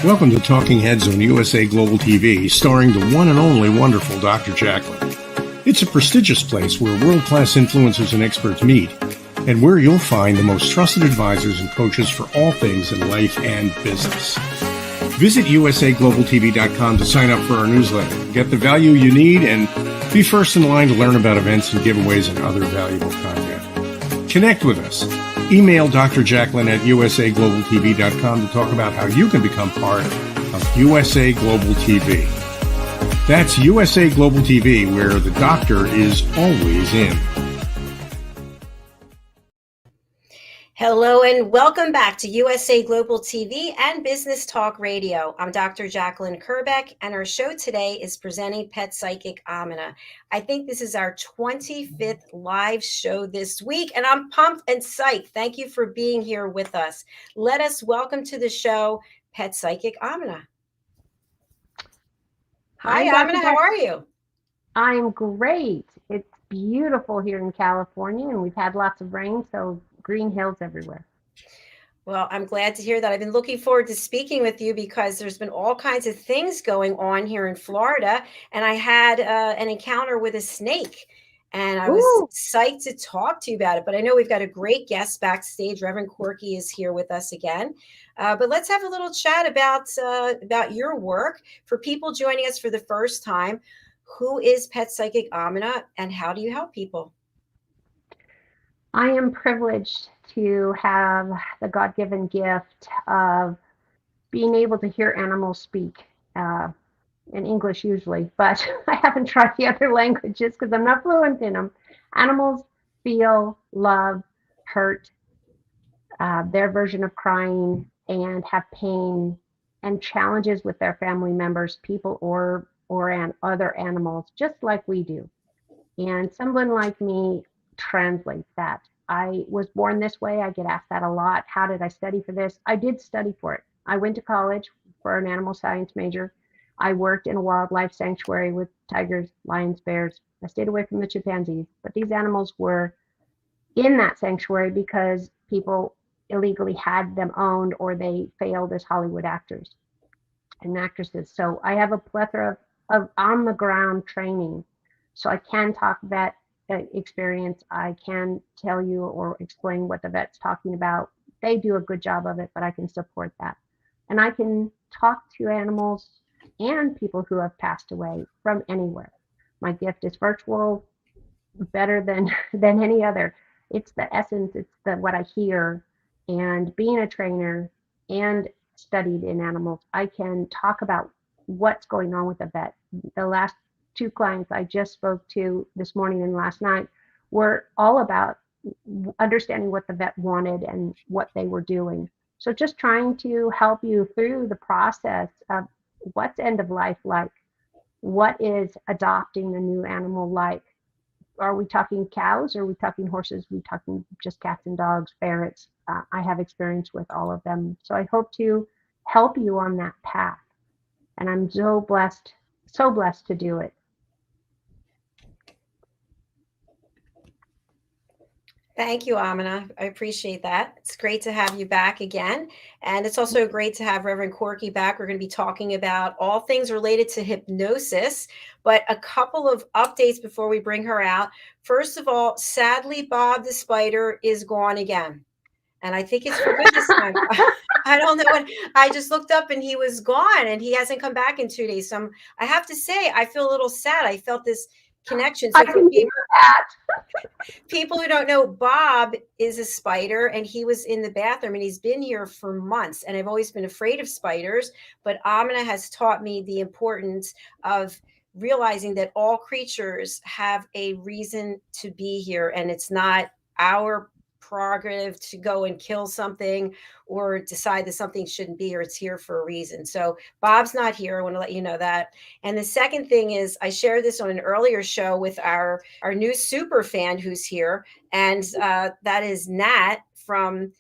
Welcome to Talking Heads on USA Global TV, starring the one and only wonderful Dr. JACALYN. It's a prestigious place where world-class influencers and experts meet, and where you'll find the most trusted advisors and coaches for all things in life and business. Visit usaglobaltv.com to sign up for our newsletter, get the value you need, and be first in line to learn about events and giveaways and other valuable content. Connect with us. Email Dr. JACALYN at usaglobaltv.com to talk about how you can become part of USA Global TV. That's USA Global TV, where the doctor is always in. Hello and welcome back to USA Global TV and Business Talk Radio. I'm Dr. JACALYN KERBECK, and our show today is presenting Pet Psychic AMINAH. I think this is our 25th live show this week, and I'm pumped and psyched. Thank you for being here with us. Let us welcome to the show Pet Psychic AMINAH. Hi, AMINAH. How are you? I'm great. It's beautiful here in California, and we've had lots of rain, so green hills everywhere. Well, I'm glad to hear that. I've been looking forward to speaking with you because there's been all kinds of things going on here in Florida, and I had an encounter with a snake, and I was psyched to talk to you about it. But I know we've got a great guest backstage. Reverend CORKY is here with us again. But let's have a little chat about your work. For people joining us for the first time, who is Pet Psychic AMINAH, and how do you help people? I am privileged to have the God-given gift of being able to hear animals speak, in English usually, but I haven't tried the other languages because I'm not fluent in them. Animals feel, love, hurt, their version of crying, and have pain and challenges with their family members, people or other animals, just like we do. And someone like me translates that. I was born this way. I get asked that a lot. How did I study for this? I did study for it. I went to college for an animal science major. I worked in a wildlife sanctuary with tigers, lions, bears. I stayed away from the chimpanzees, but these animals were in that sanctuary because people illegally had them owned, or they failed as Hollywood actors and actresses. So I have a plethora of on the ground training. So I can talk vet experience. I can tell you or explain what the vet's talking about. They do a good job of it, but I can support that. And I can talk to animals and people who have passed away from anywhere. My gift is virtual, better than any other. It's the essence, it's what I hear. And being a trainer and studied in animals, I can talk about what's going on with the vet. The last two clients I just spoke to this morning and last night were all about understanding what the vet wanted and what they were doing. So just trying to help you through the process of what's end of life like, what is adopting a new animal like. Are we talking cows? Are we talking horses? Are we talking just cats and dogs, ferrets? I have experience with all of them. So I hope to help you on that path. And I'm so blessed to do it. Thank you, AMINAH. I appreciate that. It's great to have you back again. And it's also great to have Reverend CORKY back. We're going to be talking about all things related to hypnosis, but a couple of updates before we bring her out. First of all, sadly, Bob the spider is gone again. And I think it's for good this time. I don't know when I just looked up and he was gone, and he hasn't come back in 2 days. So I have to say, I feel a little sad. I felt this connection. So for people who don't know, Bob is a spider, and he was in the bathroom, and he's been here for months. And I've always been afraid of spiders, but AMINAH has taught me the importance of realizing that all creatures have a reason to be here, and it's not our prerogative to go and kill something or decide that something shouldn't be here. It's here for a reason. So Bob's not here. I want to let you know that. And the second thing is, I shared this on an earlier show with our new super fan who's here, and that is Nat from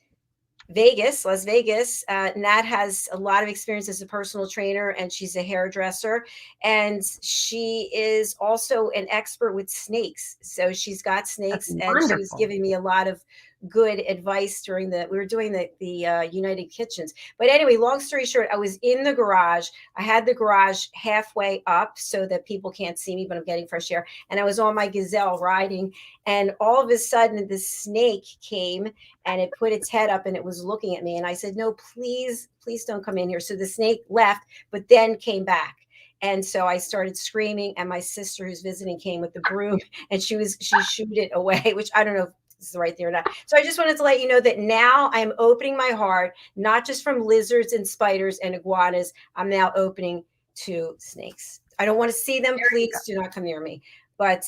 Vegas, Las Vegas. Nat has a lot of experience as a personal trainer, and she's a hairdresser, and she is also an expert with snakes. So she's got snakes, and she was giving me a lot of good advice during we were doing the United Kitchens. But anyway, long story short, I was in the garage. I had the garage halfway up so that people can't see me, but I'm getting fresh air. And I was on my gazelle riding, and all of a sudden the snake came and it put its head up and it was looking at me. And I said, no, please don't come in here. So the snake left, but then came back. And so I started screaming, and my sister who's visiting came with the broom, and she shooed it away, which I don't know if this is the right thing or not. So I just wanted to let you know that now I'm opening my heart, not just from lizards and spiders and iguanas. I'm now opening to snakes. I don't want to see them. Please do not come near me. But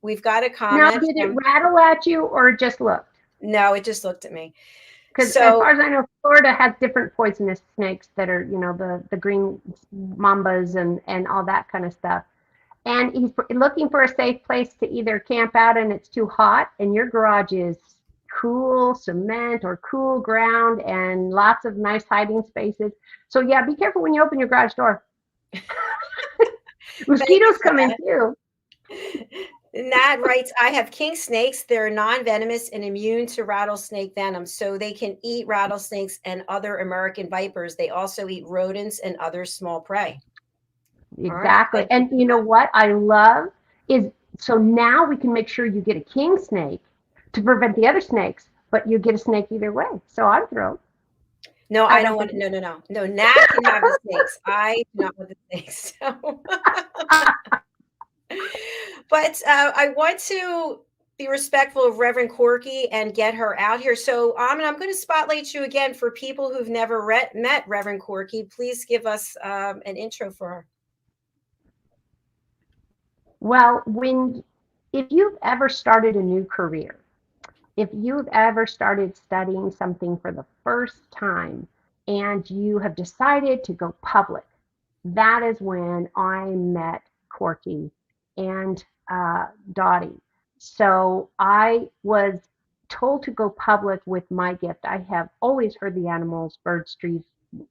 we've got a comment. Now, did it rattle at you or just looked? No, it just looked at me. Because as far as I know, Florida has different poisonous snakes that are, you know, the green mambas and all that kind of stuff. And he's looking for a safe place to either camp out and it's too hot, and your garage is cool cement or cool ground and lots of nice hiding spaces. So yeah, be careful when you open your garage door. Mosquitoes come in too. Nat writes, I have king snakes. They're non-venomous and immune to rattlesnake venom, so they can eat rattlesnakes and other American vipers. They also eat rodents and other small prey. Exactly. Right. And you know what I love is, so now we can make sure you get a king snake to prevent the other snakes, but you get a snake either way. So I'm thrilled. No, I don't want. No. Nat can have the snakes. I do not want the snakes. So. But I want to be respectful of Reverend Corky and get her out here. So I'm going to spotlight you again for people who've never met Reverend Corky. Please give us an intro for her. Well, if you've ever started a new career, if you've ever started studying something for the first time and you have decided to go public, that is when I met Corky and Dottie. So I was told to go public with my gift. I have always heard the animals, birds, trees,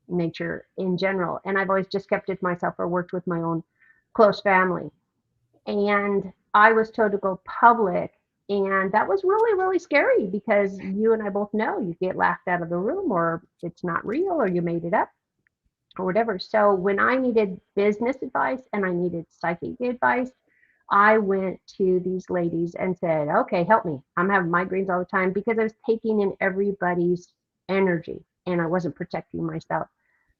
nature in general, and I've always just kept it to myself or worked with my own close family. And I was told to go public, and that was really, really scary because you and I both know you get laughed out of the room, or it's not real, or you made it up, or whatever. So when I needed business advice and I needed psychic advice, I went to these ladies and said, okay, help me. I'm having migraines all the time because I was taking in everybody's energy and I wasn't protecting myself.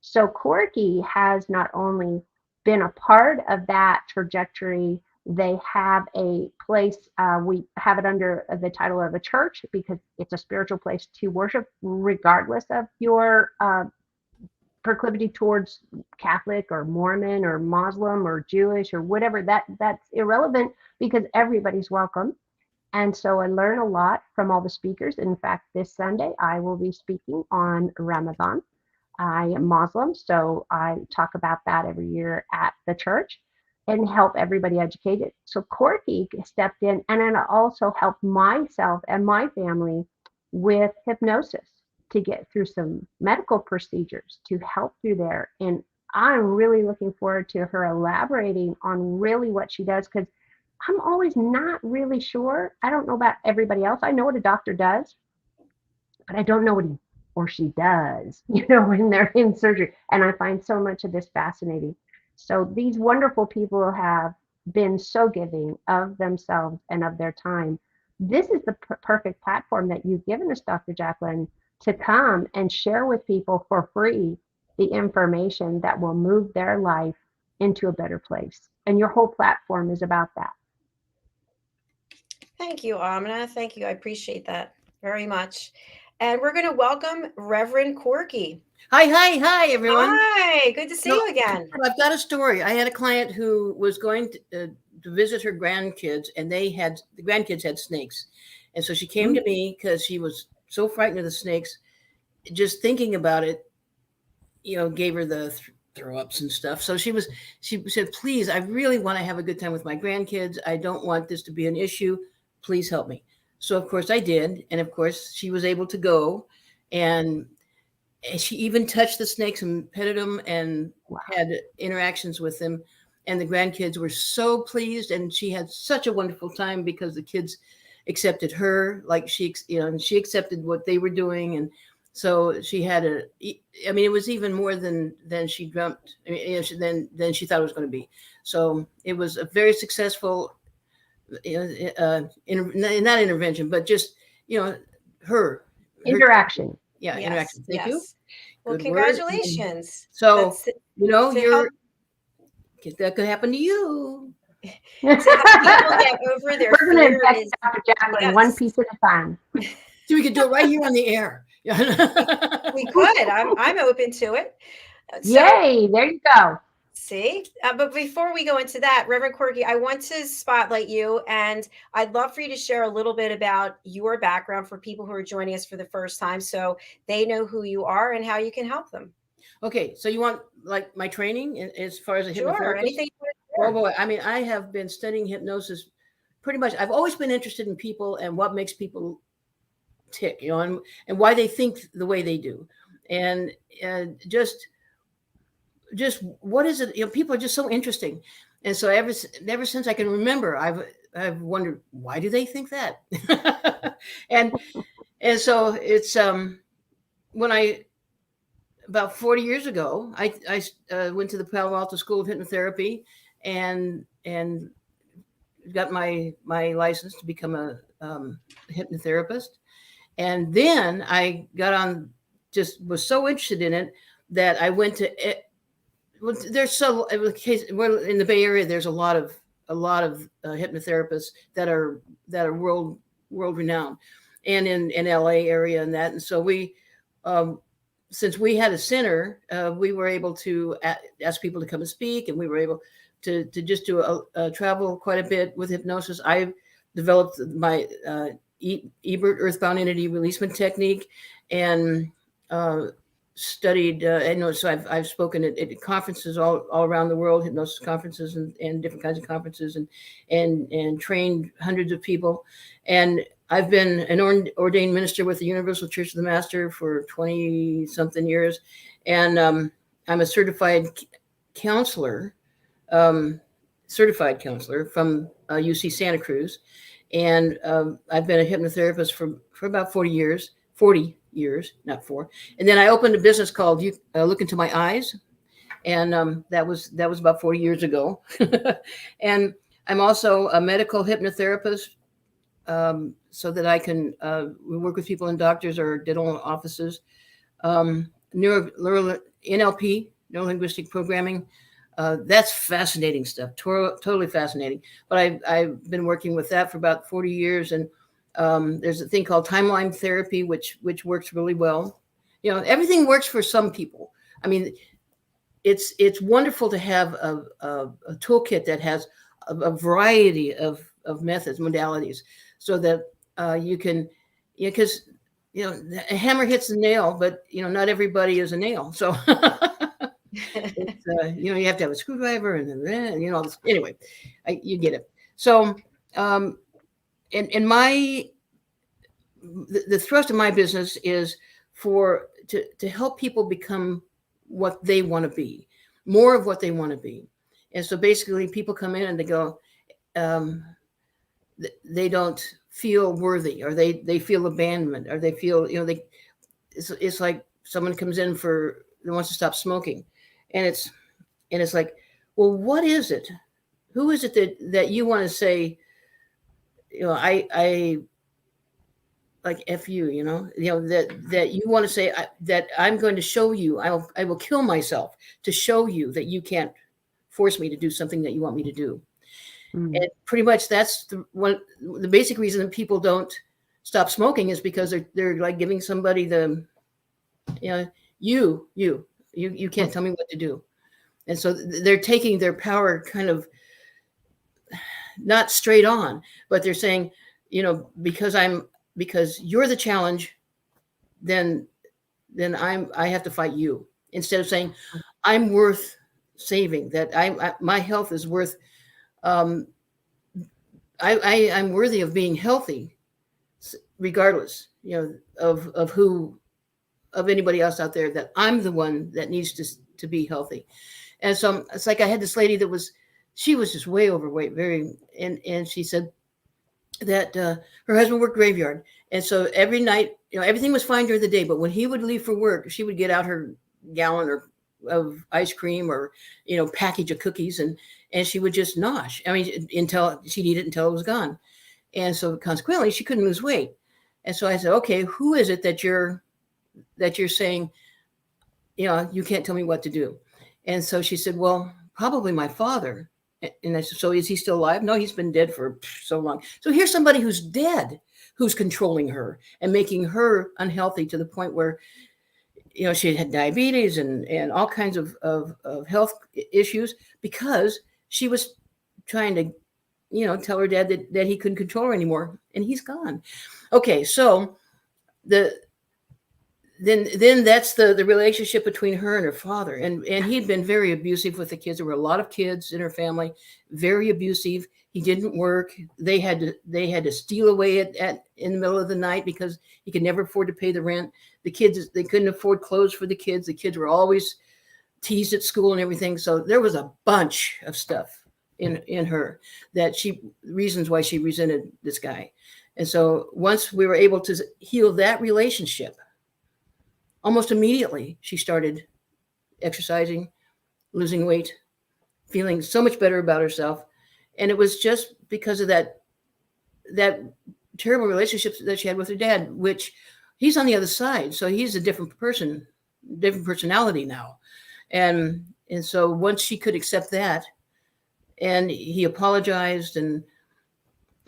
So Corky has not only been a part of that trajectory, they have a place, we have it under the title of a church because it's a spiritual place to worship regardless of your proclivity towards Catholic or Mormon or Muslim or Jewish or whatever. That's irrelevant because everybody's welcome. And so I learn a lot from all the speakers. In fact, this Sunday I will be speaking on Ramadan. I am Muslim, so I talk about that every year at the church and help everybody educated. So Corky stepped in, and then I also helped myself and my family with hypnosis to get through some medical procedures to help through there. And I'm really looking forward to her elaborating on really what she does, because I'm always not really sure. I don't know about everybody else. I know what a doctor does, but I don't know what he or she does, you know, when they're in surgery. And I find so much of this fascinating. So these wonderful people have been so giving of themselves and of their time. This is the perfect platform that you've given us, Dr. JACALYN, to come and share with people for free the information that will move their life into a better place. And your whole platform is about that. Thank you, AMINAH. Thank you. I appreciate that very much. And we're going to welcome Reverend Corky. Hi, everyone. Hi, good to see you again. I've got a story. I had a client who was going to visit her grandkids, and the grandkids had snakes. And so she came to me because she was so frightened of the snakes. Just thinking about it, you know, gave her the throw ups and stuff. So she said, please, I really want to have a good time with my grandkids. I don't want this to be an issue. Please help me. So of course I did. And of course she was able to go, and she even touched the snakes and petted them and had interactions with them. And the grandkids were so pleased, and she had such a wonderful time because the kids accepted her, like and she accepted what they were doing. And so she had it was even more than she dreamt, than she thought it was going to be. So it was a very successful, not intervention, but just, her Interaction. yeah, Yes, interaction. Thank you. Well, Good word. congratulations. So, to that could happen to you. to help people get over their We're going to fear invest is Dr. Jacqueline yes. one piece at a time. So we could do it right here on the air. we could. I'm open to it. So, Yay! There you go. see, but before we go into that, Reverend Corky, I want to spotlight you, and I'd love for you to share a little bit about your background for people who are joining us for the first time, so they know who you are and how you can help them. Okay, so you want like my training as far as a hypnotherapist? Sure, anything you want to share. Oh boy, I mean, I have been studying hypnosis pretty much. I've always been interested in people and what makes people tick, and why they think the way they do, and just what is it? People are just so interesting, and so ever since I can remember, I've wondered, why do they think that? and so it's when I about 40 years ago, I went to the Palo Alto School of Hypnotherapy and got my license to become a hypnotherapist. And then I got on, just was so interested in it that I went to it. Well, we're in the Bay Area. There's a lot of hypnotherapists that are world renowned, and in LA area and that. And so we, since we had a center, we were able to ask people to come and speak, and we were able to just do a travel quite a bit with hypnosis. I developed my Ebert Earthbound Entity Releasement Technique, and studied. So I've spoken at conferences all around the world, hypnosis conferences and different kinds of conferences, and trained hundreds of people. And I've been an ordained minister with the Universal Church of the Master for 20 something years, and I'm a certified counselor from UC Santa Cruz, and I've been a hypnotherapist for about 40 years, not 4. And then I opened a business called Look Into My Eyes, and that was about 40 years ago. And I'm also a medical hypnotherapist, so that I can work with people in doctors or dental offices. NLP, neuro-linguistic programming. That's fascinating stuff, totally fascinating. But I've been working with that for about 40 years. And there's a thing called timeline therapy, which works really well. Everything works for some people. I mean, it's wonderful to have a toolkit that has a variety of methods, modalities, so that you can, because a hammer hits the nail, but not everybody is a nail. So it's, you have to have a screwdriver and then all this. Anyway, you get it. So and the thrust of my business is to help people become what they want to be, more of what they want to be. And so basically people come in and they go, they don't feel worthy, or they feel abandonment, or they feel, it's like someone comes in that wants to stop smoking. And it's like, well, what is it? Who is it that you want to say, I like F you, that you want to say that I'm going to show you, I will kill myself to show you that you can't force me to do something that you want me to do. And pretty much that's the basic reason that people don't stop smoking is because they're like giving somebody you can't tell me what to do. And so they're taking their power kind of not straight on, but they're saying, because you're the challenge, then I have to fight you, instead of saying I'm worth saving, that my health is worth, I'm worthy of being healthy, regardless, of anybody else out there, that I'm the one that needs to be healthy. And so it's like I had this lady she was just way overweight, and she said, that her husband worked graveyard. And so every night, everything was fine during the day, but when he would leave for work, she would get out her gallon of ice cream or, package of cookies, and she would just nosh. I mean, until she'd eat it until it was gone. And so consequently, she couldn't lose weight. And so I said, okay, who is it that you're saying, you can't tell me what to do? And so she said, well, probably my father. And I said, so is he still alive? No, he's been dead for so long. So here's somebody who's dead, who's controlling her and making her unhealthy to the point where, she had diabetes and all kinds of health issues because she was trying to, tell her dad that he couldn't control her anymore, and he's gone. Okay, so then that's the relationship between her and her father. And he'd been very abusive with the kids. There were a lot of kids in her family, very abusive. He didn't work. They had to steal away in the middle of the night because he could never afford to pay the rent. The kids, they couldn't afford clothes for the kids. The kids were always teased at school and everything. So there was a bunch of stuff in her reasons why she resented this guy. And so once we were able to heal that relationship, almost immediately, she started exercising, losing weight, feeling so much better about herself. And it was just because of that terrible relationship that she had with her dad, which he's on the other side. So he's a different person, different personality now. And so once she could accept that, and he apologized, and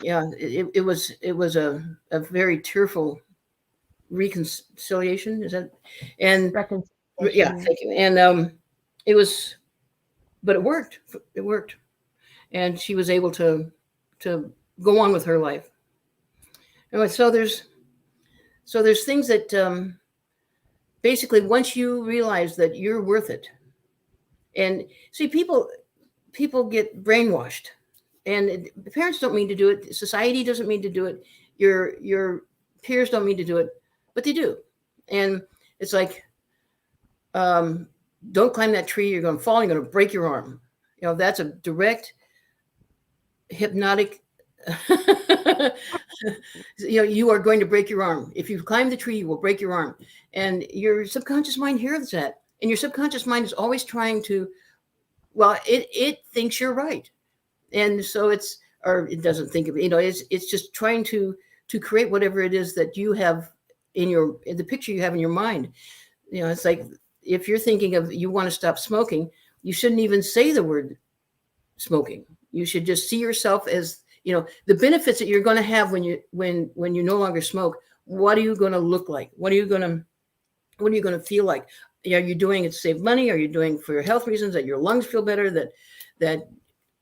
it was a very tearful reconciliation. Is that? And yeah, thank you. And but it worked. It worked, and she was able to go on with her life. Anyway, so there's things that basically once you realize that you're worth it, and see, people get brainwashed, and the parents don't mean to do it. Society doesn't mean to do it. Your peers don't mean to do it, but they do. And it's like, don't climb that tree. You're going to fall. You're going to break your arm. That's a direct hypnotic. You are going to break your arm. If you climb the tree, you will break your arm. And your subconscious mind hears that. And your subconscious mind is always trying to, it thinks you're right. And so it doesn't think of it, it's just trying to create whatever it is that you have in the picture you have in your mind. It's like, if you're thinking of, you want to stop smoking, you shouldn't even say the word smoking. You should just see yourself as, the benefits that you're going to have when you no longer smoke. What are you going to look like? What are you going to feel like? Are you doing it to save money? Are you doing for your health reasons, that your lungs feel better, that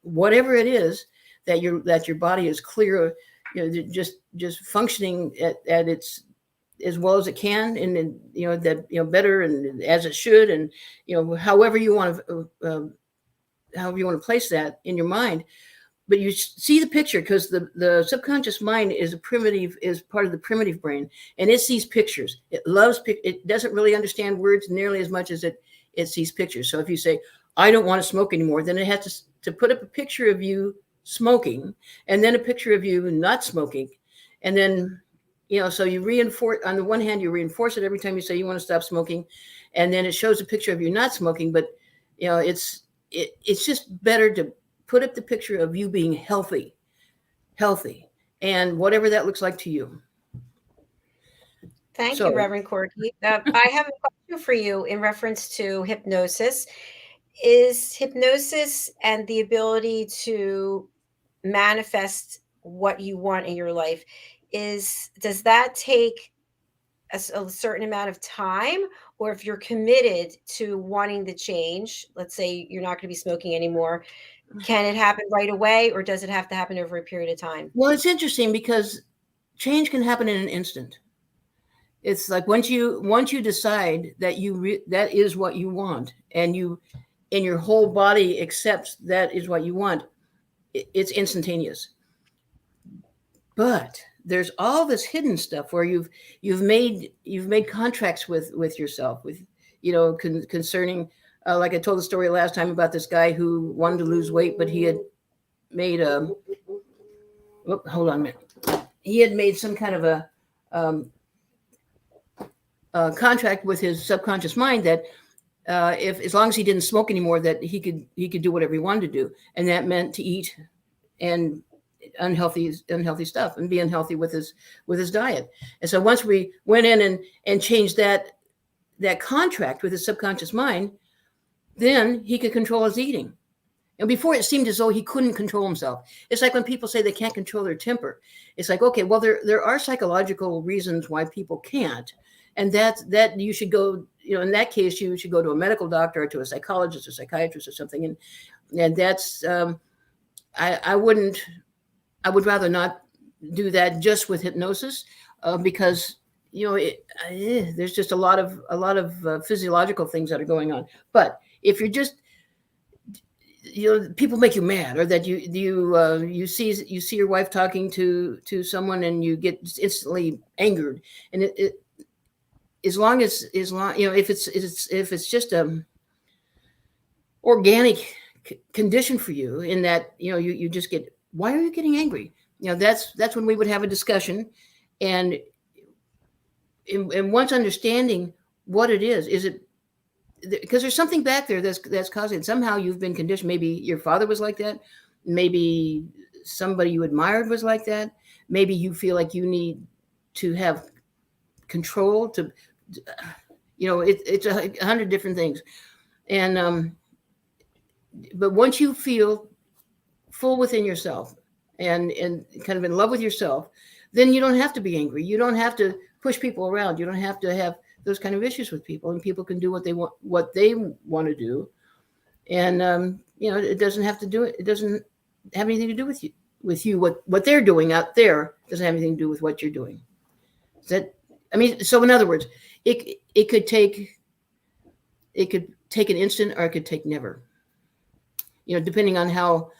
whatever it is, that your body is clear, just functioning at its as well as it can, and better and as it should, and however you want to place that in your mind. But you see the picture, because the subconscious mind is part of the primitive brain, and it sees pictures. It doesn't really understand words nearly as much as it sees pictures. So if you say, I don't want to smoke anymore, then it has to put up a picture of you smoking, and then a picture of you not smoking, and then so you reinforce. On the one hand, you reinforce it every time you say you want to stop smoking, and then it shows a picture of you not smoking. But it's just better to put up the picture of you being healthy, and whatever that looks like to you. Thank you, Reverend Corky. I have a question for you in reference to hypnosis. Is hypnosis and the ability to manifest what you want in your life, does that take a certain amount of time? Or if you're committed to wanting the change, let's say you're not going to be smoking anymore, can it happen right away, or does it have to happen over a period of time? Well, it's interesting because change can happen in an instant. It's like once you decide that that is what you want, and your whole body accepts that is what you want, it's instantaneous. But there's all this hidden stuff where you've made contracts with yourself, with concerning, like I told the story last time about this guy who wanted to lose weight, but he had made hold on a minute. He had made some kind of a contract with his subconscious mind that if as long as he didn't smoke anymore, that he could do whatever he wanted to do, and that meant to eat and unhealthy stuff and be unhealthy with his diet. And so once we went in and changed that contract with his subconscious mind, then he could control his eating. And before it seemed as though he couldn't control himself. It's like when people say they can't control their temper. It's like, okay, well, there are psychological reasons why people can't. And that you should go, in that case, you should go to a medical doctor or to a psychologist or psychiatrist or something. And that's, I would rather not do that just with hypnosis because, there's just a lot of physiological things that are going on. But if you're just, people make you mad, or that you see your wife talking to someone and you get instantly angered, and it as long if it's just a organic condition for you, in that you just get, why are you getting angry? That's when we would have a discussion, and once understanding what it is it because there's something back there that's causing it. Somehow you've been conditioned. Maybe your father was like that. Maybe somebody you admired was like that. Maybe you feel like you need to have control to, it's 100 different things. And, but once you feel full within yourself and kind of in love with yourself, then you don't have to be angry. You don't have to push people around. You don't have to have those kind of issues with people, and people can do what they want to do. And, it doesn't have to do it. It doesn't have anything to do with you. What they're doing out there doesn't have anything to do with what you're doing. So in other words, it could take an instant, or it could take never, depending on how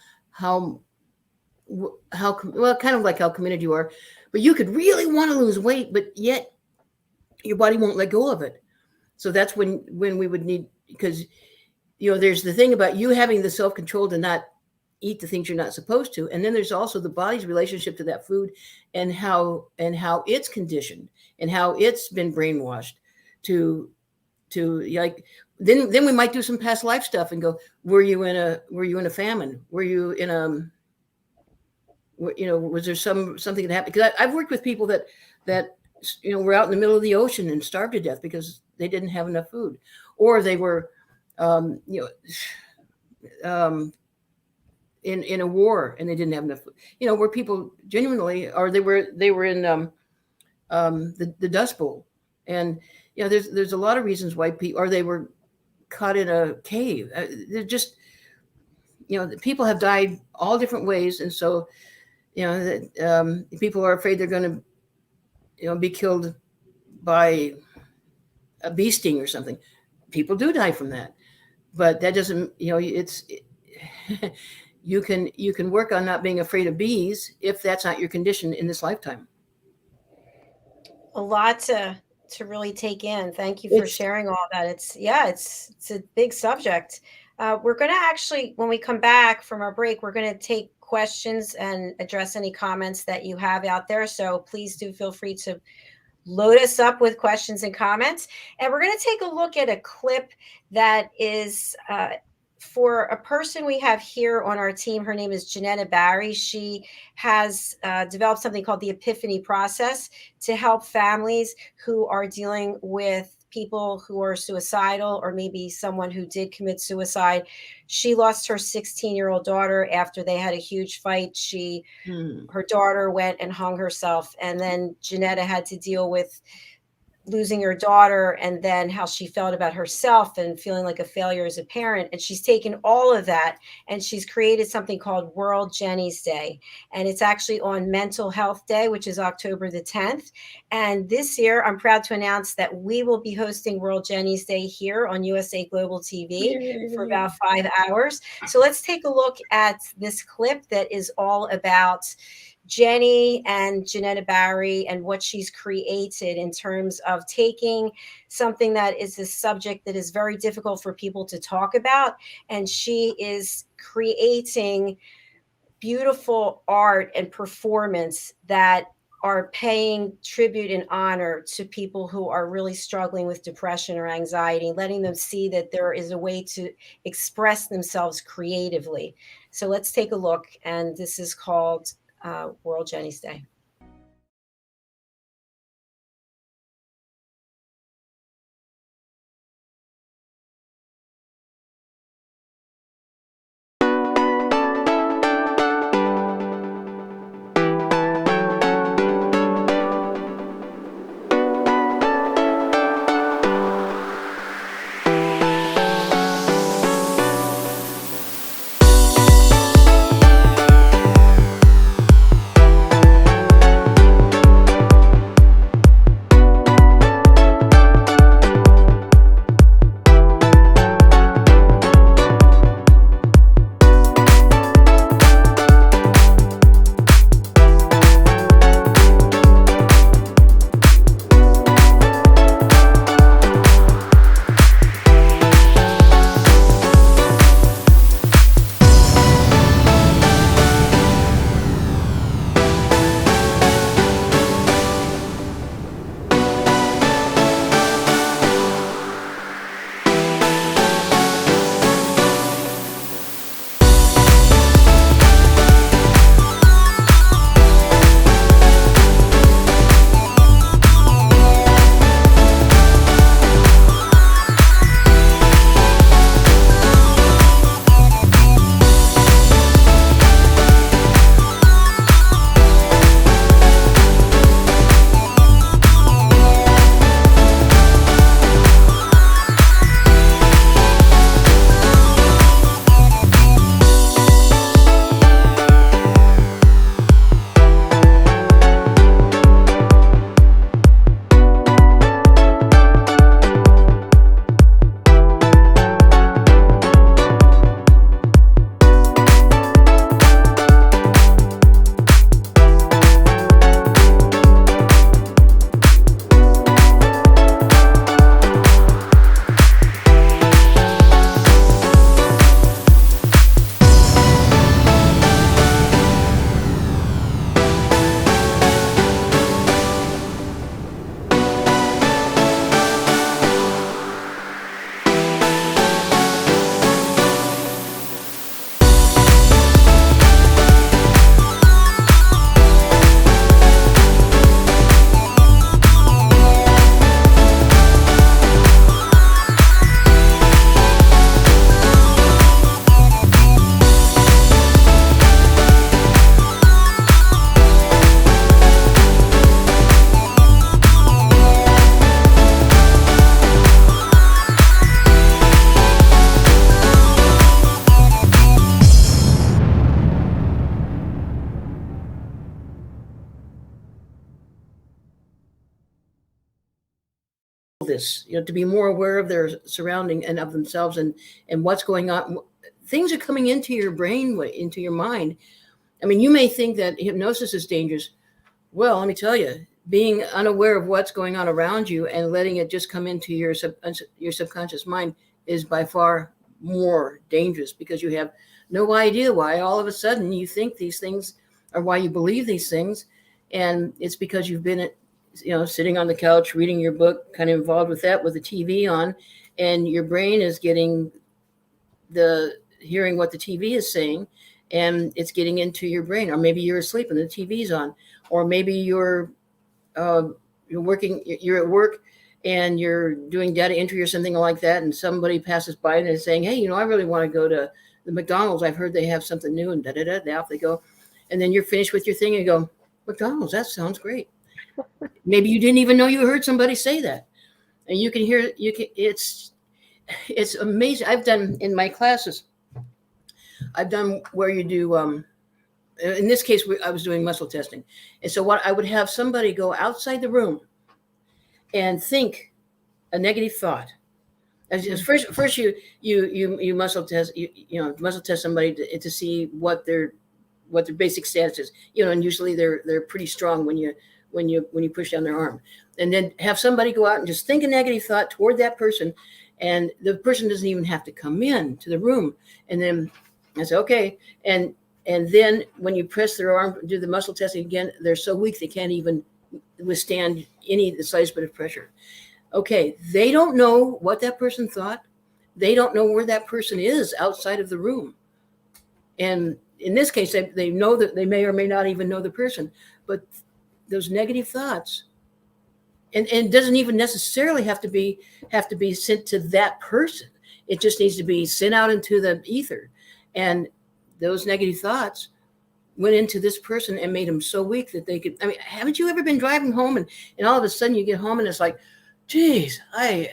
kind of like how committed you are. But you could really want to lose weight, but yet your body won't let go of it. So that's when we would need, because, there's the thing about you having the self-control to not eat the things you're not supposed to. And then there's also the body's relationship to that food, and how it's conditioned, and how it's been brainwashed to like, then we might do some past life stuff and go, were you in a famine? Were you in was there something that happened? Because I've worked with people that were out in the middle of the ocean and starved to death because they didn't have enough food, or they were, in a war and they didn't have enough food. Where people genuinely, or they were in the Dust Bowl, and there's a lot of reasons why people, or they were caught in a cave. They're just, people have died all different ways, and so people are afraid they're going to be killed by a bee sting or something. People do die from that, but that doesn't, you can work on not being afraid of bees if that's not your condition in this lifetime. A lot to really take in. Thank you for sharing all that. It's a big subject. We're going to actually, when we come back from our break, we're going to take questions and address any comments that you have out there. So please do feel free to load us up with questions and comments. And we're going to take a look at a clip that is for a person we have here on our team. Her name is Janetta Barry. She has developed something called the Epiphany process to help families who are dealing with people who are suicidal, or maybe someone who did commit suicide. She lost her 16-year-old daughter after they had a huge fight. Her daughter went and hung herself, and then Janetta had to deal with losing her daughter, and then how she felt about herself and feeling like a failure as a parent. And she's taken all of that and she's created something called World Jenny's Day. And it's actually on Mental Health Day, which is October the 10th. And this year, I'm proud to announce that we will be hosting World Jenny's Day here on USA Global TV for about 5 hours. So let's take a look at this clip that is all about Jenny and Janetta Barry and what she's created in terms of taking something that is a subject that is very difficult for people to talk about. And she is creating beautiful art and performance that are paying tribute and honor to people who are really struggling with depression or anxiety, letting them see that there is a way to express themselves creatively. So let's take a look. And this is called World Jenny's Day. This, to be more aware of their surrounding and of themselves and what's going on. Things are coming into your brain, into your mind. I mean, you may think that hypnosis is dangerous. Well, let me tell you, being unaware of what's going on around you and letting it just come into your subconscious mind is by far more dangerous, because you have no idea why all of a sudden you think these things, or why you believe these things. And it's because you've been sitting on the couch, reading your book, kind of involved with that, with the TV on, and your brain is getting hearing what the TV is saying, and it's getting into your brain. Or maybe you're asleep and the TV's on, or maybe you're working, you're at work and you're doing data entry or something like that, and somebody passes by and is saying, hey, I really want to go to the McDonald's. I've heard they have something new, and off they go. And then you're finished with your thing and you go, McDonald's, that sounds great. Maybe you didn't even know you heard somebody say that. And you can hear, it's amazing. I've done in my classes, I've done where you do, in this case, I was doing muscle testing. And so what I would have somebody go outside the room and think a negative thought. As first you muscle test, muscle test somebody to see what their basic status is, and usually they're pretty strong when you push down their arm. And then have somebody go out and just think a negative thought toward that person, and the person doesn't even have to come in to the room. And then I say, okay, and then when you press their arm, do the muscle testing again, they're so weak they can't even withstand the slightest bit of pressure. Okay, they don't know what that person thought. They don't know where that person is outside of the room. And in this case, they know that they may or may not even know the person, but those negative thoughts, and it doesn't even necessarily have to be sent to that person. It just needs to be sent out into the ether. And those negative thoughts went into this person and made them so weak that they could, I mean, haven't you ever been driving home and all of a sudden you get home and it's like, geez, I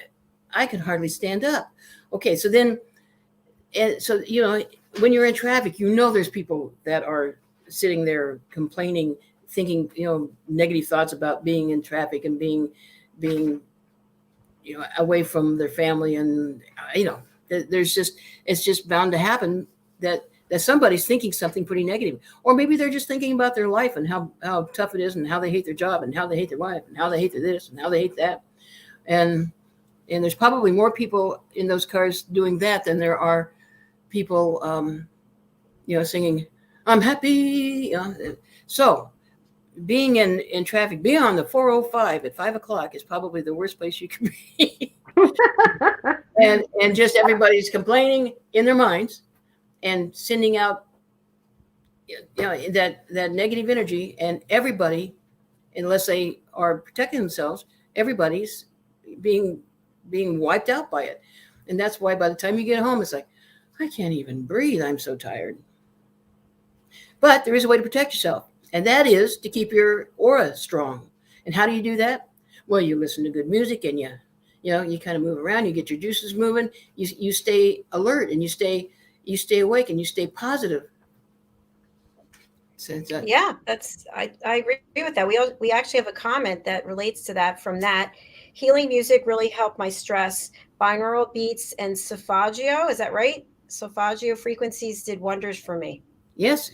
can hardly stand up. Okay, so then, and so, you know, when you're in traffic, you know, there's people that are sitting there complaining, thinking, you know, negative thoughts about being in traffic and being, you know, away from their family. And, you know, it's just bound to happen that somebody's thinking something pretty negative. Or maybe they're just thinking about their life and how tough it is and how they hate their job and how they hate their wife and how they hate this and how they hate that. And there's probably more people in those cars doing that than there are people, you know, singing, I'm happy. So being in traffic, being on the 405 at 5 o'clock is probably the worst place you can be. and just everybody's complaining in their minds and sending out, you know, that negative energy, and everybody, unless they are protecting themselves, everybody's being wiped out by it. And that's why by the time you get home, it's like, I can't even breathe. I'm so tired. But there is a way to protect yourself, and that is to keep your aura strong. And how do you do that? Well, you listen to good music, and you know, you kind of move around, you get your juices moving, you stay alert, and you stay awake, and you stay positive. Yeah, I agree with that. We actually have a comment that relates to that from that. Healing music really helped my stress. Binaural beats and solfeggio, is that right? Solfeggio frequencies did wonders for me. Yes,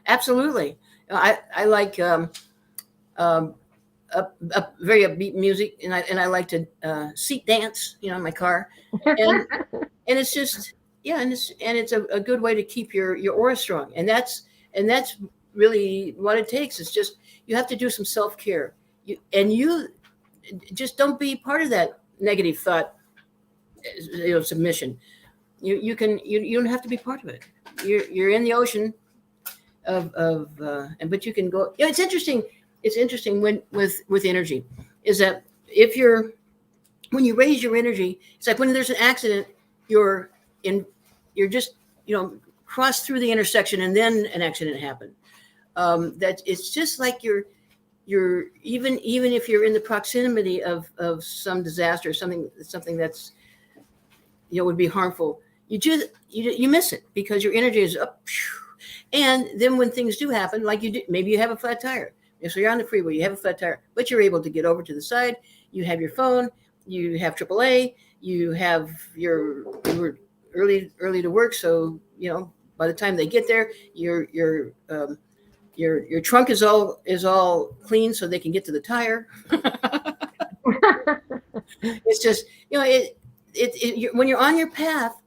absolutely. I like very upbeat music, and I like to seat dance, you know, in my car, and it's just, yeah, and it's a good way to keep your aura strong, and that's really what it takes. It's just, you have to do some self-care. You just don't be part of that negative thought, you know, submission. You don't have to be part of it. You're in the ocean but you can go. Yeah, it's interesting. It's interesting with energy, is that when you raise your energy, it's like when there's an accident, you're just, you know, cross through the intersection and then an accident happened. That it's just like you're even if you're in the proximity of some disaster, something that's, you know, would be harmful, you miss it because your energy is up. And then when things do happen, like maybe you have a flat tire. So you're on the freeway, you have a flat tire, but you're able to get over to the side. You have your phone, you have AAA, you were early to work. So, you know, by the time they get there, your trunk is all clean so they can get to the tire. It's just, you know, when you're on your path,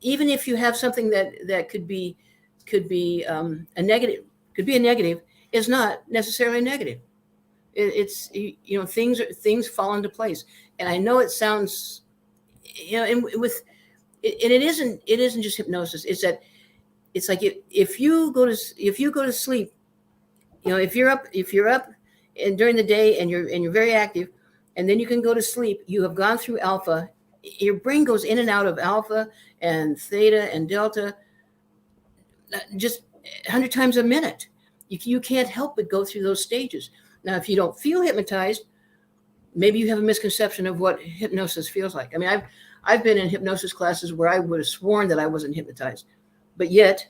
even if you have something that could be a negative, is not necessarily negative. It's, you know, things fall into place. And I know it sounds, you know, and it isn't just hypnosis. It's that it's like if you go to sleep, you know, if you're up and during the day and you're very active, and then you can go to sleep, you have gone through alpha. Your brain goes in and out of alpha and theta and delta just 100 times a minute. You can't help but go through those stages. Now, if you don't feel hypnotized, maybe you have a misconception of what hypnosis feels like. I mean, I've been in hypnosis classes where I would have sworn that I wasn't hypnotized, but yet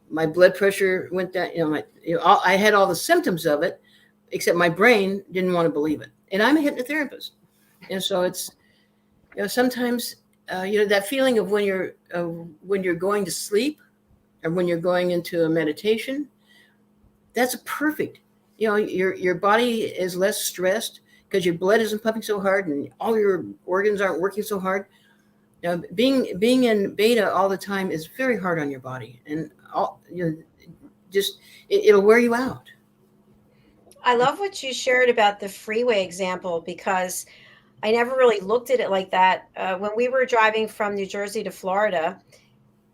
my blood pressure went down. I had all the symptoms of it, except my brain didn't want to believe it. And I'm a hypnotherapist, and so it's, you know, sometimes that feeling of when you're going to sleep, or when you're going into a meditation, that's perfect. You know, your body is less stressed because your blood isn't pumping so hard and all your organs aren't working so hard. being in beta all the time is very hard on your body, and it'll wear you out. I love what you shared about the freeway example, because I never really looked at it like that. When we were driving from New Jersey to Florida,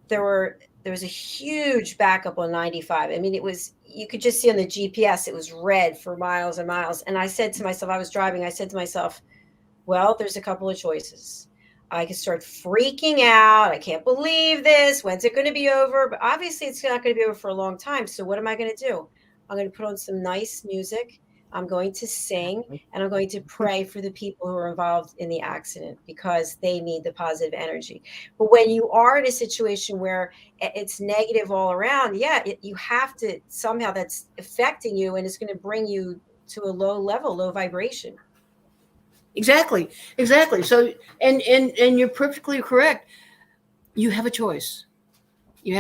there was a huge backup on 95. I mean, you could just see on the GPS, it was red for miles and miles. And I said to myself, I said to myself, well, there's a couple of choices. I can start freaking out. I can't believe this. When's it going to be over? But obviously, it's not going to be over for a long time. So what am I going to do? I'm going to put on some nice music. I'm going to sing, and I'm going to pray for the people who are involved in the accident, because they need the positive energy. But when you are in a situation where it's negative all around, you have to somehow, that's affecting you, and it's going to bring you to a low vibration. Exactly. So, and you're perfectly correct. You have a choice. You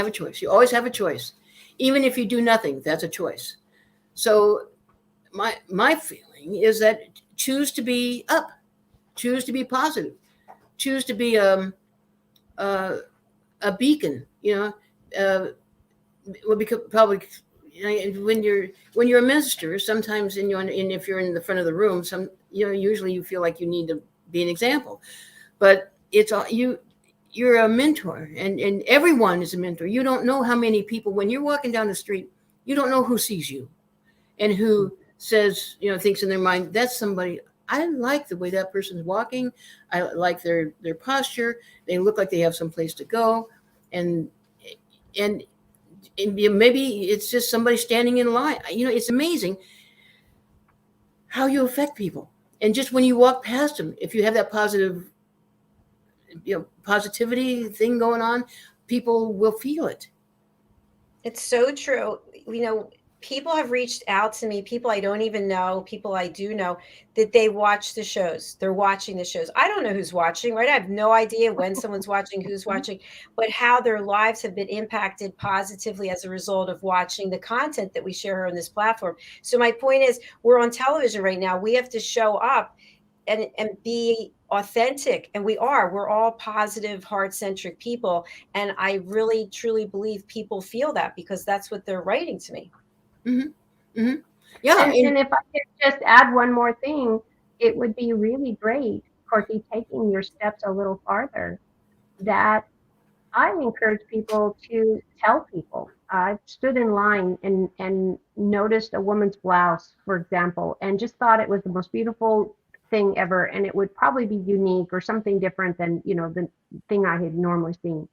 always have a choice. Even if you do nothing, that's a choice. So my feeling is that choose to be up, choose to be positive, choose to be a beacon. Probably when you're a minister, sometimes and if you're in the front of the room, usually you feel like you need to be an example, but it's all you're a mentor, and everyone is a mentor. You don't know how many people, when you're walking down the street, you don't know who sees you and who says, thinks in their mind, that's somebody, I like the way that person's walking. I like their posture. They look like they have some place to go. And maybe it's just somebody standing in line. It's amazing how you affect people. And just when you walk past them, if you have that positivity thing going on, people will feel it. It's so true. People have reached out to me, people I don't even know, people I do know, that they watch the shows. They're watching the shows. I don't know who's watching, right? I have no idea when someone's watching, who's watching, but how their lives have been impacted positively as a result of watching the content that we share on this platform. So my point is, we're on television right now. We have to show up and be authentic, and we're all positive, heart-centric people, and I really truly believe people feel that, because that's what they're writing to me. Mm-hmm. Mm-hmm. Yeah. And if I could just add one more thing, it would be really great, Corky, taking your steps a little farther, that I encourage people to tell people. I stood in line and noticed a woman's blouse, for example, and just thought it was the most beautiful thing ever, and it would probably be unique or something different than the thing I had normally seen.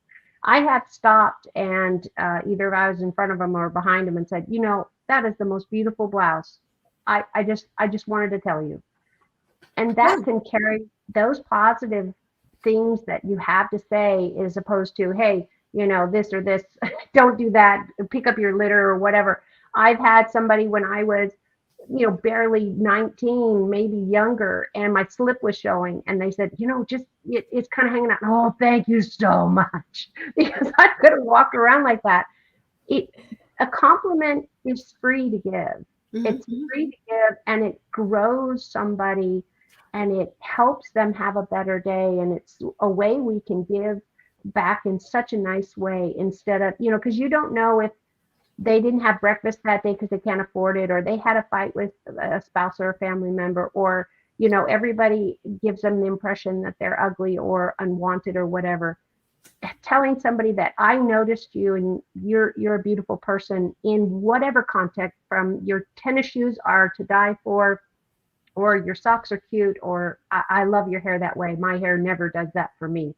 I have stopped and either I was in front of them or behind them and said, that is the most beautiful blouse. I just wanted to tell you. And that can carry those positive things that you have to say, as opposed to, hey, this or this, don't do that, pick up your litter or whatever. I've had somebody when I was, barely 19, maybe younger, and my slip was showing, and they said, it's kind of hanging out. Oh, thank you so much. Because I could have walked around like that. A compliment is free to give. Mm-hmm. It's free to give, and it grows somebody, and it helps them have a better day. And it's a way we can give back in such a nice way, instead of, because you don't know if they didn't have breakfast that day because they can't afford it, or they had a fight with a spouse or a family member, or, everybody gives them the impression that they're ugly or unwanted or whatever. Telling somebody that I noticed you and you're a beautiful person in whatever context, from your tennis shoes are to die for, or your socks are cute, or I love your hair that way. My hair never does that for me.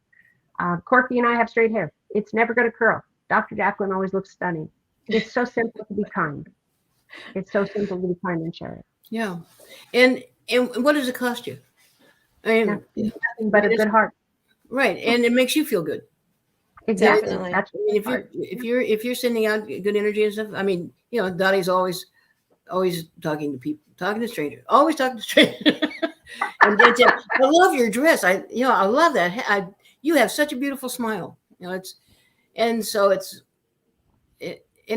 Corky and I have straight hair. It's never going to curl. Dr. JACALYN always looks stunning. It's so simple to be kind. It's so simple to be kind and share it. Yeah. And what does it cost you? Nothing but a good heart. Right. And it makes you feel good. Exactly. Definitely. If you're sending out good energy and stuff, Dottie's always talking to people, talking to strangers, always talking to strangers. And I love your dress. I love that. You have such a beautiful smile. And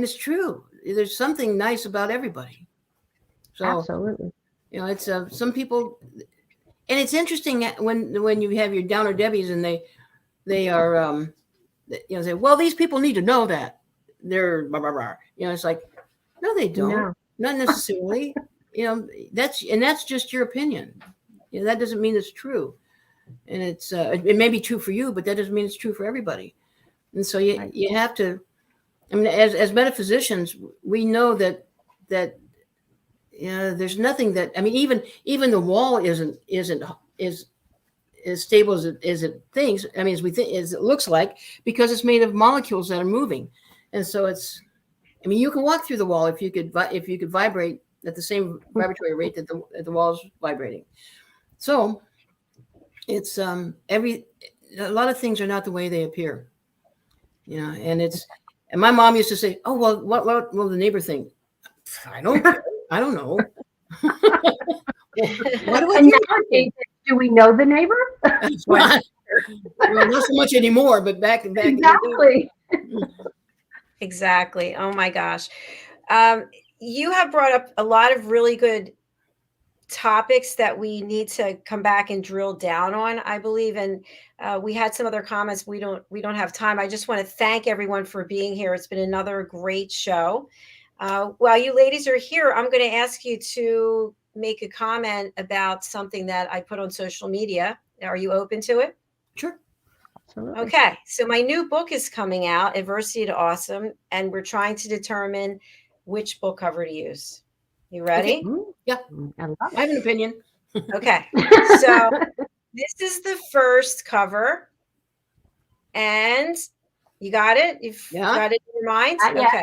it's true. There's something nice about everybody. So absolutely. It's some people, and it's interesting when you have your downer Debbies and they are, say, well, these people need to know that they're blah, blah, blah. It's like, no, they don't. No. Not necessarily. That's just your opinion. That doesn't mean it's true. And it may be true for you, but that doesn't mean it's true for everybody. And so you have to, as metaphysicians, we know that there's nothing that, even the wall isn't as stable as it thinks. As it looks like, because it's made of molecules that are moving. And so you can walk through the wall if you could vibrate at the same vibratory rate that the wall is vibrating. So it's a lot of things are not the way they appear. And my mom used to say, oh, well, what will the neighbor think? I don't care. I don't know. What do I And nowadays, do we know the neighbor? well, not so much anymore, but back Exactly. Exactly. Oh my gosh. You have brought up a lot of really good topics that we need to come back and drill down on, I believe. And we had some other comments. We don't have time. I just want to thank everyone for being here. It's been another great show. While you ladies are here, I'm going to ask you to make a comment about something that I put on social media. Are you open to it? Sure. Absolutely. Okay. So my new book is coming out, Adversity to Awesome, and we're trying to determine which book cover to use. You ready? Okay. Yeah. I have an opinion. Okay. So this is the first cover. And you got it? You've got it in your mind? Okay.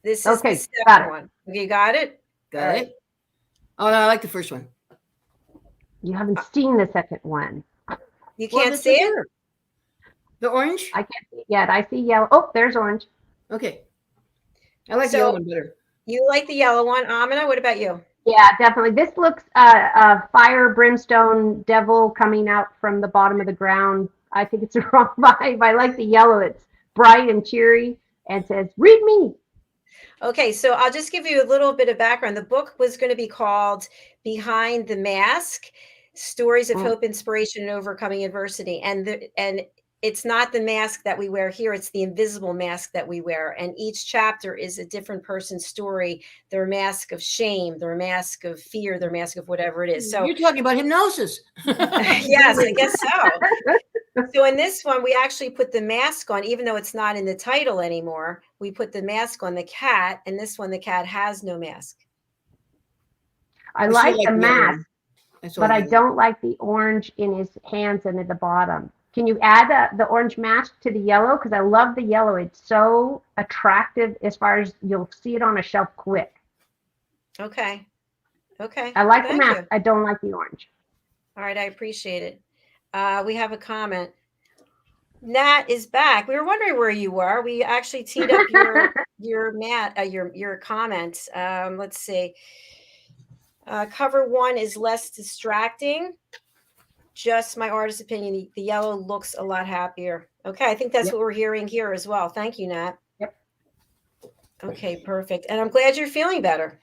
This is the second one. You got it? Got it. Oh, no, I like the first one. You haven't seen the second one. You can't see it? The orange? I can't see it yet. I see yellow. Oh, there's orange. Okay. I like the yellow one better. You like the yellow one. AMINAH, what about you? Yeah, definitely. This looks fire, brimstone, devil coming out from the bottom of the ground. I think it's the wrong vibe. I like the yellow. It's bright and cheery and says, read me. Okay, so I'll just give you a little bit of background. The book was going to be called Behind the Mask, Stories of Hope, Inspiration, and Overcoming Adversity. And it's not the mask that we wear here. It's the invisible mask that we wear. And each chapter is a different person's story. Their mask of shame, their mask of fear, their mask of whatever it is. So you're talking about hypnosis. Yes, I guess so. So in this one, we actually put the mask on, even though it's not in the title anymore. We put the mask on the cat. And this one, the cat has no mask. I like the mask, but I don't like the orange in his hands and at the bottom. Can you add the orange mask to the yellow? Because I love the yellow. It's so attractive as far as you'll see it on a shelf quick. Okay. Okay. I like the mask. I don't like the orange. All right. I appreciate it. We have a comment. Nat is back. We were wondering where you were. We actually teed up your comments. Let's see. Cover one is less distracting. Just my artist opinion. The yellow looks a lot happier. Okay, I think that's what we're hearing here as well. Thank you, Nat. Yep. Okay, perfect. And I'm glad you're feeling better.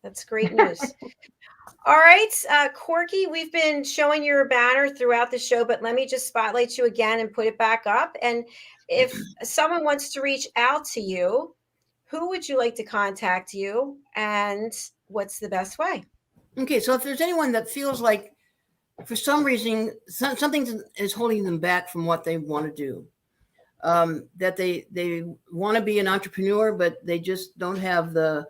That's great news. All right, Corky, we've been showing your banner throughout the show, but let me just spotlight you again and put it back up. And if someone wants to reach out to you, who would you like to contact you, and what's the best way? Okay, so if there's anyone that feels like for some reason something is holding them back from what they want to do, that they want to be an entrepreneur, but they just don't have the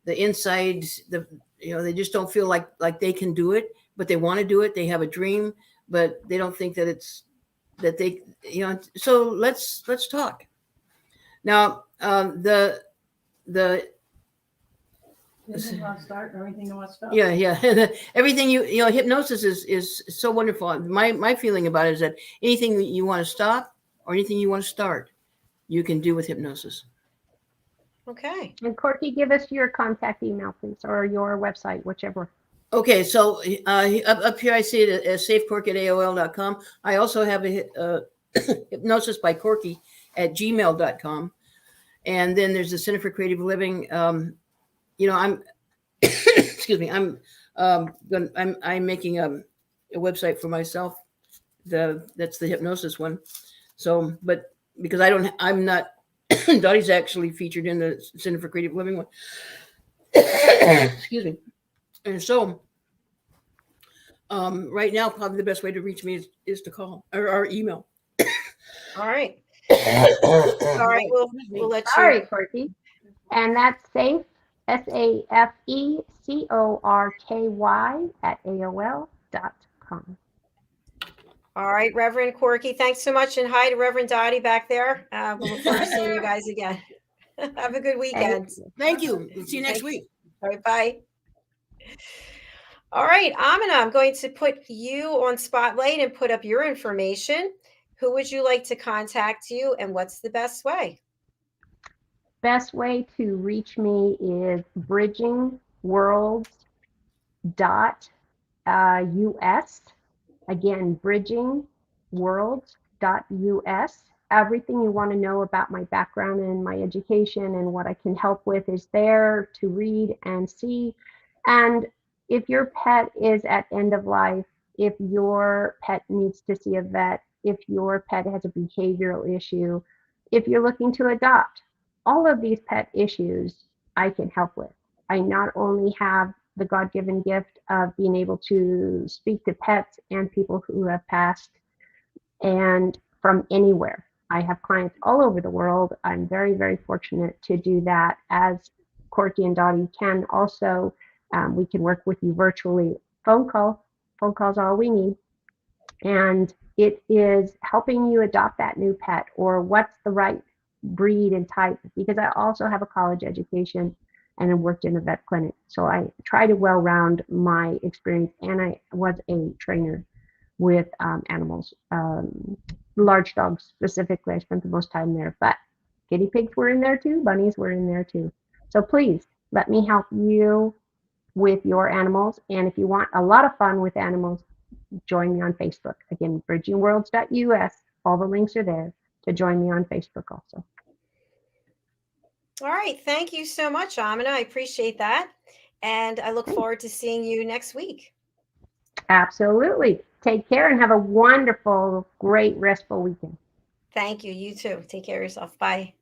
inside, they just don't feel like they can do it, but they want to do it. They have a dream, but they don't think that so let's talk. Now, Anything you want to start, everything you want to stop. Yeah. Everything hypnosis is so wonderful. My feeling about it is that anything that you want to stop or anything you want to start, you can do with hypnosis. Okay. And Corky, give us your contact email, please, or your website, whichever. Okay, so up here I see it as safecorky@aol.com. I also have a hypnosis by Corky at gmail.com. And then there's the Center for Creative Living. I'm excuse me, I'm making a website for myself That's the hypnosis one. So, but because I'm not, Dottie's actually featured in the Center for Creative Living one. Excuse me. And so, right now, probably the best way to reach me is to call or email. All right. All right. We'll let you. Sorry, Corky. And that's safe, SAFECORKY @AOL.com. All right, Reverend Corky, thanks so much. And hi to Reverend Dottie back there. We'll look forward to seeing you guys again. Have a good weekend. Thank you. See you next week. All right, bye. All right, AMINAH, I'm going to put you on spotlight and put up your information. Who would you like to contact you, and what's the best way? Best way to reach me is bridgingworlds.us. Again, bridgingworlds.us. Everything you want to know about my background and my education and what I can help with is there to read and see. And if your pet is at end of life, if your pet needs to see a vet, if your pet has a behavioral issue, if you're looking to adopt, all of these pet issues I can help with. I not only have the God-given gift of being able to speak to pets and people who have passed and from anywhere. I have clients all over the world. I'm very, very fortunate to do that, as Corky and Dottie can also. We can work with you virtually. Phone calls are all we need. And it is helping you adopt that new pet, or what's the right breed and type, because I also have a college education and I worked in a vet clinic. So I try to well-round my experience, and I was a trainer with animals, large dogs specifically. I spent the most time there, but guinea pigs were in there too, bunnies were in there too. So please let me help you with your animals. And if you want a lot of fun with animals, join me on Facebook. Again, bridgingworlds.us. All the links are there to join me on Facebook also. All right. Thank you so much, AMINAH. I appreciate that. And I look forward to seeing you next week. Absolutely. Take care and have a wonderful, great, restful weekend. Thank you. You too. Take care of yourself. Bye.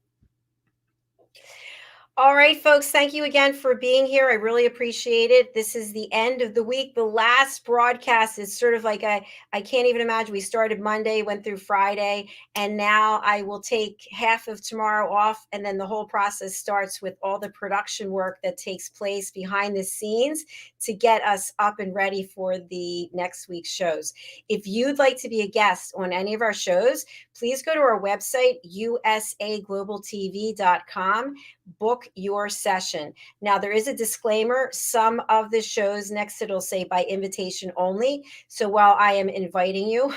All right, folks, thank you again for being here. I really appreciate it. This is the end of the week. The last broadcast is sort of like I can't even imagine. We started Monday, went through Friday, and now I will take half of tomorrow off, and then the whole process starts with all the production work that takes place behind the scenes to get us up and ready for the next week's shows. If you'd like to be a guest on any of our shows, please go to our website, usaglobaltv.com. Book your session. Now, there is a disclaimer. Some of the shows next it'll say by invitation only. So while I am inviting you,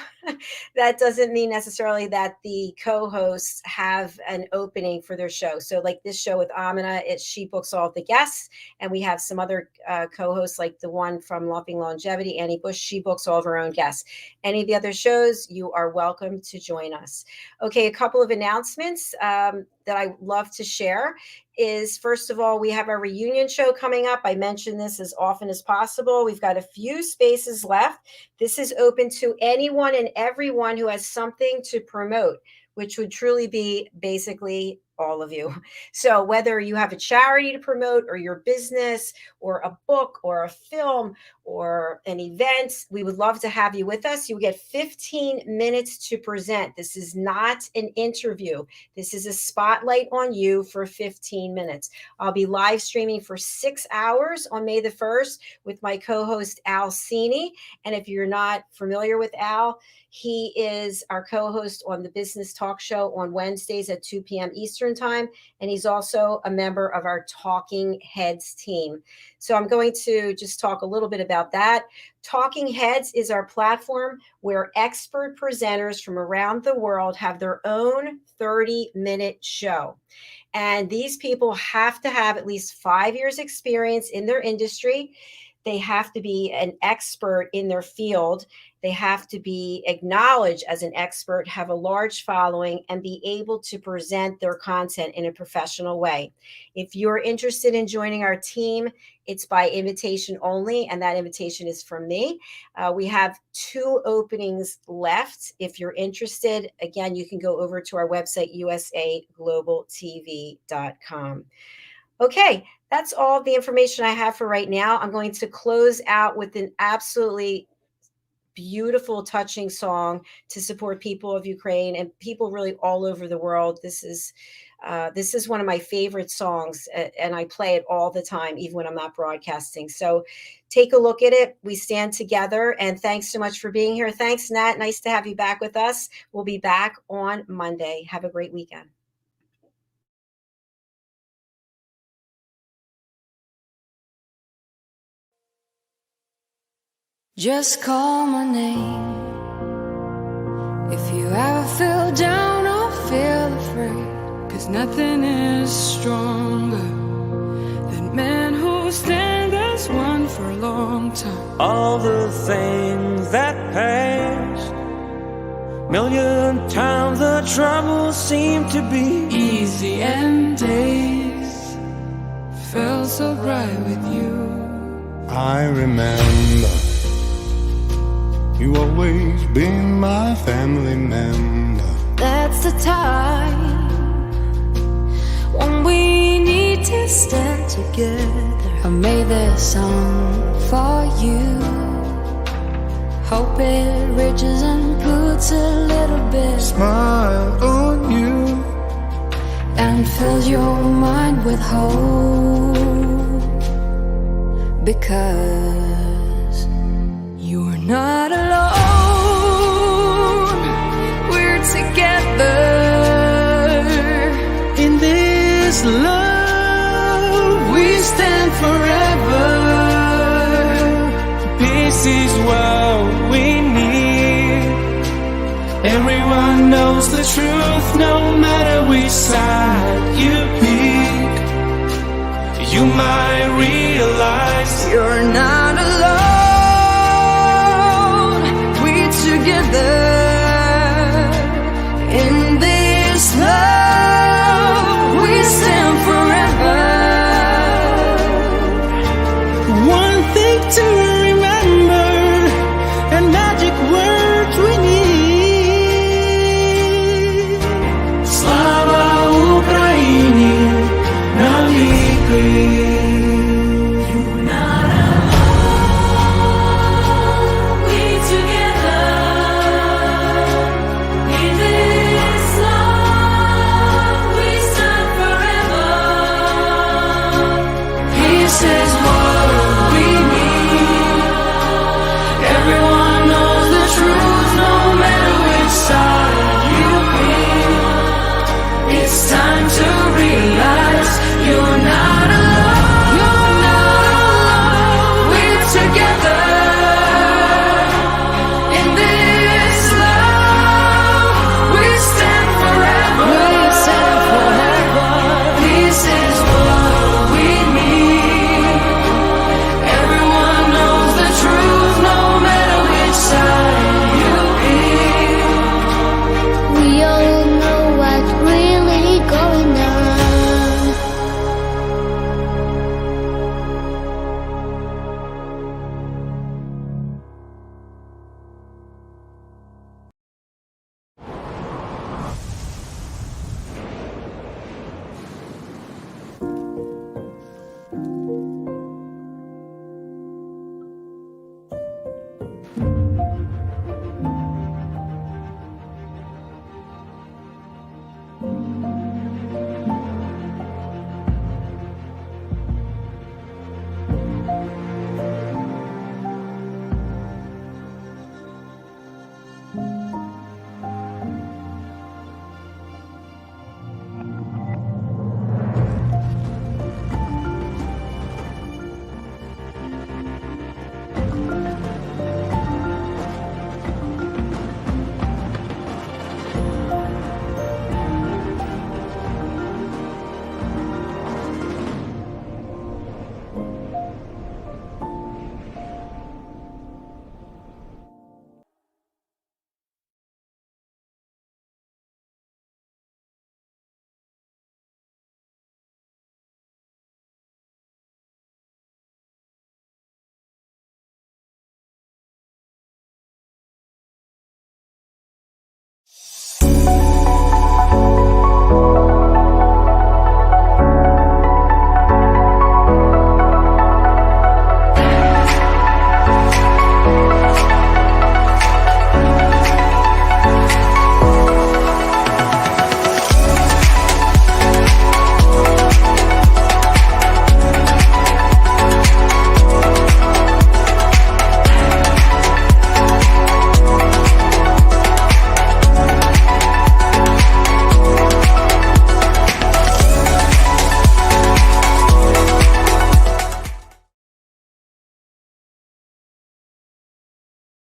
that doesn't mean necessarily that the co-hosts have an opening for their show. So like this show with AMINAH, she books all of the guests, and we have some other co-hosts like the one from Loving Longevity, Annie Bush. She books all of her own guests. Any of the other shows, you are welcome to join us. Okay, a couple of announcements that I love to share is, first of all, we have our reunion show coming up. I mention this as often as possible. We've got a few spaces left. This is open to anyone and everyone who has something to promote, which would truly be basically all of you. So whether you have a charity to promote, or your business, or a book, or a film, or an event, we would love to have you with us. You get 15 minutes to present. This is not an interview. This is a spotlight on you for 15 minutes. I'll be live streaming for 6 hours on May the 1st with my co-host Al Cini. And if you're not familiar with Al, he is our co-host on the Business Talk Show on Wednesdays at 2 p.m. Eastern Time. And he's also a member of our Talking Heads team. So I'm going to just talk a little bit about that. Talking Heads is our platform where expert presenters from around the world have their own 30-minute show. And these people have to have at least 5 years experience in their industry. they have to be an expert in their field. They have to be acknowledged as an expert, have a large following, and be able to present their content in a professional way. If you're interested in joining our team, it's by invitation only, and that invitation is from me. We have 2 openings left. If you're interested, again, you can go over to our website, usaglobaltv.com. Okay, that's all the information I have for right now. I'm going to close out with an absolutely beautiful, touching song to support people of Ukraine and people really all over the world. This is one of my favorite songs, and I play it all the time, even when I'm not broadcasting. So take a look at it. We stand together, and thanks so much for being here. Thanks, Nat. Nice to have you back with us. We'll be back on Monday. Have a great weekend. Just call my name if you ever feel down or feel afraid, 'cause nothing is stronger than men who stand as one for a long time. All the things that pass, million times the troubles seem to be easy, and days felt so bright with you. I remember you always been my family member. That's the time when we need to stand together. I made this song for you. Hope it reaches and puts a little bit Smile on you and fills your mind with hope, because you're not alone. We're together in this love. We stand forever. Peace is what we need. Everyone knows the truth, no matter we